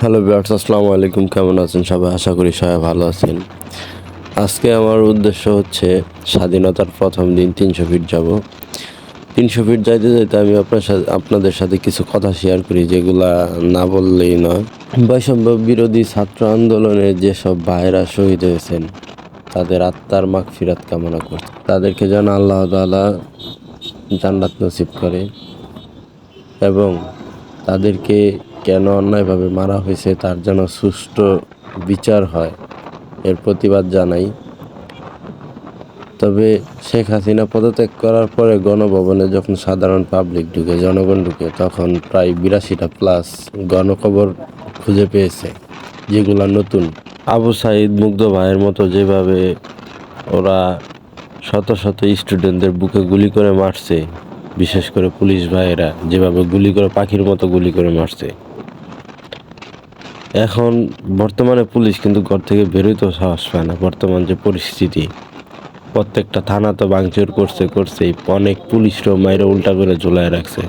Hello viewers, আসসালামু আলাইকুম। কেমন আছেন সবাই? আশা করি সবাই ভালো আছেন। আজকে আমার উদ্দেশ্য হচ্ছে স্বাধীনতার প্রথম দিন ৩০০ ফিট যাব। ৩০০ ফিট যাইতে যাইতে আমি আপনাদের সাথে কিছু কথা শেয়ার করি, যেগুলা না বললেই নয়। বৈষম্য বিরোধী ছাত্র আন্দোলনে যেসব ভাইয়েরা শহীদ হয়েছেন, তাদের আত্মার মাগফিরাত কামনা করছি। তাদেরকে যেন আল্লাহ তাআলা জান্নাত নসিব করে এবং তাদেরকে কেন অন্যায়ভাবে মারা হয়েছে তার যেন সুষ্ঠু বিচার হয়, এর প্রতিবাদ জানাই। তবে শেখ হাসিনা পদত্যাগ করার পরে গণভবনে যখন সাধারণ পাবলিক ঢুকে, জনগণ ঢুকে, তখন প্রায় ৮২টা প্লাস গণকবর খুঁজে পেয়েছে, যেগুলা নতুন। আবু সাইদ, মুগ্ধ ভাইয়ের মতো যেভাবে ওরা শত শত স্টুডেন্টদের বুকে গুলি করে মারছে, বিশেষ করে পুলিশ ভাইয়েরা যেভাবে গুলি করে পাখির মতো গুলি করে মারছে, এখন বর্তমানে পুলিশ কিন্তু ঘর থেকে বেরোইতেও সাহস পায় না। বর্তমান যে পরিস্থিতি, প্রত্যেকটা থানা তো ভাঙচুর করছেই, অনেক পুলিশরাও মাইরে উল্টা করে ঝুলায় রাখছে।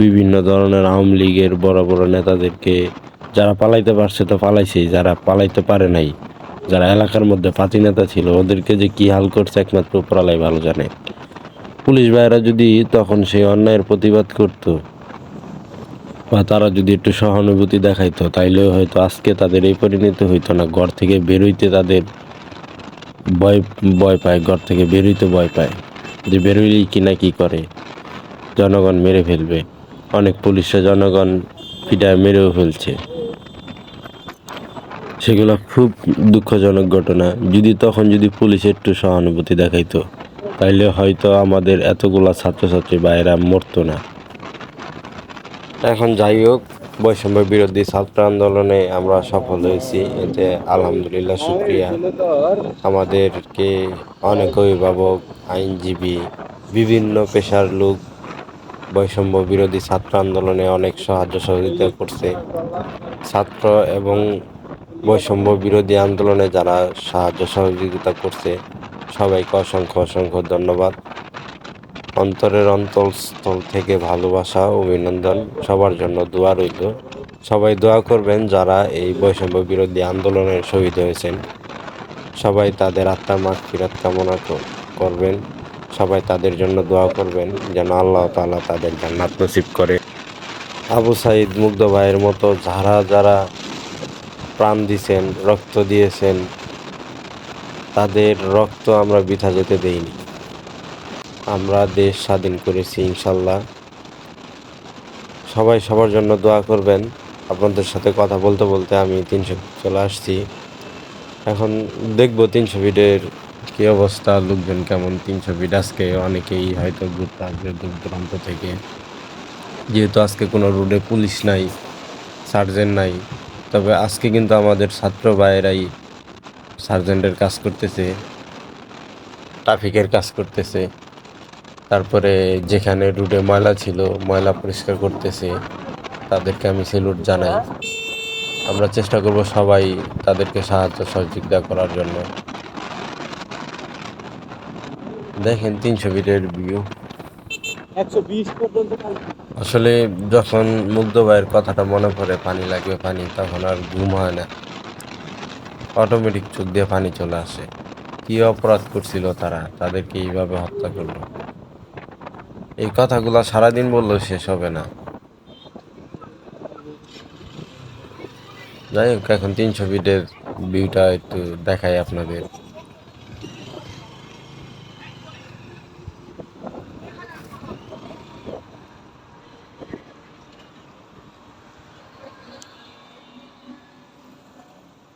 বিভিন্ন ধরনের আওয়ামী লীগের বড় বড় নেতাদেরকে যারা পালাইতে পারছে তো পালাইছেই, যারা পালাইতে পারে নাই, যারা এলাকার মধ্যে পাতি নেতা ছিল, ওদেরকে যে কি হাল করছে একমাত্র উপরালাই ভালো জানে। পুলিশ ভাইয়েরা যদি তখন সেই অন্যায়ের প্রতিবাদ করতো বা তারা যদি একটু সহানুভূতি দেখাইতো, তাইলেও হয়তো আজকে তাদের এই পরিণতি হইতো না। ঘর থেকে বেরোইতে তাদের ভয় ভয় পায়, ঘর থেকে বেরোইতে ভয় পায়, যে বেরোইলেই কি না কি করে, জনগণ মেরে ফেলবে। অনেক পুলিশরা জনগণ পিটায় মেরেও ফেলছে। সেগুলো খুব দুঃখজনক ঘটনা। যদি পুলিশ একটু সহানুভূতি দেখাইতো, তাইলে হয়তো আমাদের এতগুলা ছাত্রছাত্রী ভাইয়েরা মরতো না। এখন যাই হোক, বৈষম্য বিরোধী ছাত্র আন্দোলনে আমরা সফল হয়েছি, এতে আলহামদুলিল্লাহ শুকরিয়া। আমাদেরকে অনেক অভিভাবক, আইনজীবী, বিভিন্ন পেশার লোক বৈষম্য বিরোধী ছাত্র আন্দোলনে অনেক সাহায্য সহযোগিতা করছে। ছাত্র এবং বৈষম্য বিরোধী আন্দোলনে যারা সাহায্য সহযোগিতা করছে, সবাইকে অসংখ্য অসংখ্য ধন্যবাদ। অন্তরের অন্তঃস্থল থেকে ভালোবাসা, অভিনন্দন। সবার জন্য দোয়া রইল। সবাই দোয়া করবেন যারা এই বৈষম্য বিরোধী আন্দোলনের শহীদ হয়েছেন। সবাই তাদের আত্মার মাগফিরাত কামনা করবেন। সবাই তাদের জন্য দোয়া করবেন যেন আল্লাহ তাআলা তাদের জান্নাত নসিব করে। আবু সাইদ, মুগ্ধ ভাইয়ের মতো যারা যারা প্রাণ দিয়েছেন, রক্ত দিয়েছেন, তাদের রক্ত আমরা বৃথা যেতে দেইনি। আমরা দেশ স্বাধীন করেছি ইনশাল্লাহ। সবাই সবার জন্য দোয়া করবেন। আপনাদের সাথে কথা বলতে বলতে আমি ৩০০ চলে আসছি। এখন দেখবো ৩০০ ফিটের কি অবস্থা, লোকজন কেমন। ৩০০ ফিট আজকে অনেকেই হয়তো ঘুরতে আসবে দূর দূরান্ত থেকে, যেহেতু আজকে কোনো রোডে পুলিশ নাই, সার্জেন্ট নাই। তবে আজকে কিন্তু আমাদের ছাত্র ভাইয়েরাই সার্জেন্টের কাজ করতেছে, ট্রাফিকের কাজ করতেছে, তারপরে যেখানে রোডে ময়লা ছিল ময়লা পরিষ্কার করতেছে। তাদেরকে আমি স্যালুট জানাই। আমরা চেষ্টা করব সবাই তাদেরকে সাহায্য সহযোগিতা করার জন্য। দেখেন ৩০০ ফিটের ভিউ। 120 পর্যন্ত। আসলে যখন মুগ্ধ ভাইয়ের কথাটা মনে পড়ে, পানি লাগবে পানি, তখন আর ঘুম হয় না, অটোমেটিক চোখ দিয়ে পানি চলে আসে। কি অপরাধ করছিল তারা, তাদেরকে এইভাবে হত্যা করলো? এই কথাগুলো সারাদিন বললেও শেষ হবে না। যাই হোক, এখন ৩০০ ফিটের ভিউটা একটু দেখাই আপনাদের।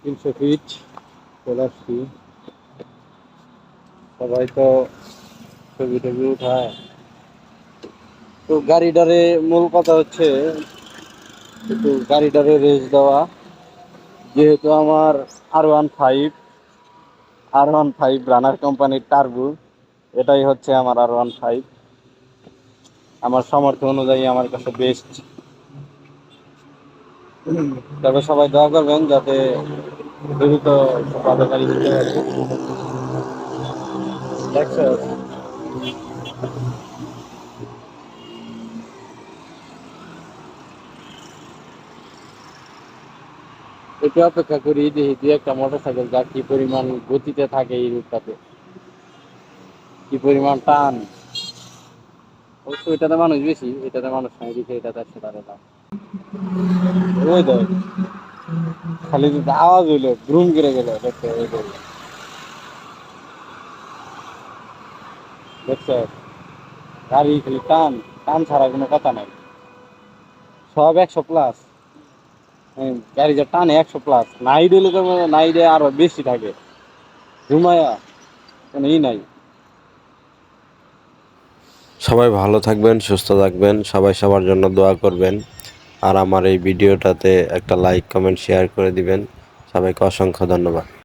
তিনশো ফিট চলে আসছি। সবাই তো ছবি টবি উঠায়, তো গাড়িটারে মূল কথা হচ্ছে একটু গাড়িটারে রেস দেওয়া। যেহেতু আমার আর ওয়ান ফাইভ রানার কোম্পানির টার্বো, এটাই হচ্ছে আমার R15। আমার সামর্থ্য অনুযায়ী আমার কাছে বেস্ট। তবে সবাই দোয়া করবেন যাতে দ্রুত ভালো গাড়ি দিতে পারি। দেখছো, একটু অপেক্ষা করি, দেখি দুই একটা মোটরসাইকেল যা কি পরিমাণ গতিতে থাকে এই রুটটাতে, কি পরিমাণ টান। অবশ্য এটাতে মানুষ বেশি, এটাতে মানুষ নাই, দিকে এটাতে 100 টাকা দাম। ওই দেখ, খালি যদি আওয়াজ হইলো ব্রুম করে গেল, দেখতে ওই দেখ, দেখছো গাড়ি খালি টান টান ছাড়া কোনো কথা নাই। সব 100+। গাড়ি যা টানে 100+, নাইট হইলে তো নাইটে আরো বেশি থাকে, ঘুমায়া কোনো ই নাই। সবাই ভালো থাকবেন, সুস্থ থাকবেন, সবাই সবার জন্য দোয়া করবেন। আর আমার এই ভিডিওটাতে একটা লাইক কমেন্ট শেয়ার করে দিবেন। সবাইকে অসংখ্য ধন্যবাদ।